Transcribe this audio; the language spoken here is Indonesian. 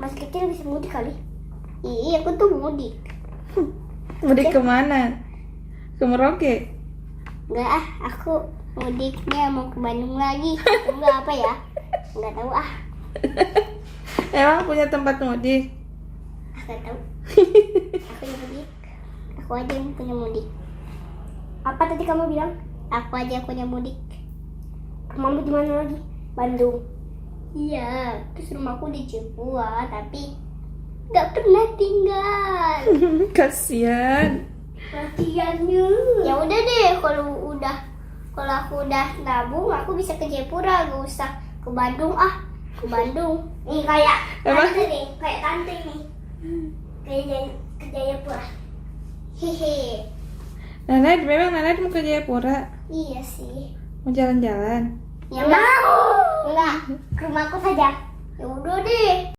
masih kecil bisa mudik kali. Iya, aku tuh mudik. Mudik kemana? Ke Merauke? Enggak aku mudiknya mau ke Bandung lagi. Enggak apa ya? Enggak tahu Emang punya tempat mudik? Enggak tahu. Aku yang mudik. Aku aja yang punya mudik. Apa tadi kamu bilang? Aku aja yang punya mudik. Rumahmu di mana lagi? Bandung. Iya, terus rumahku di Cipuat, tapi nggak pernah tinggal. Kasian. Latihannya. Ya udah deh, kalau aku udah nabung, aku bisa ke Jayapura, gak usah ke Bandung ke Bandung. Nih kayak Emang? tante nih, kayak tante nih. Ke Jayapura. Hehe. Memang Nenek mau ke Jayapura? Iya sih. Mau jalan-jalan? Ya mau. Enggak, ke rumahku saja. Ya udah deh.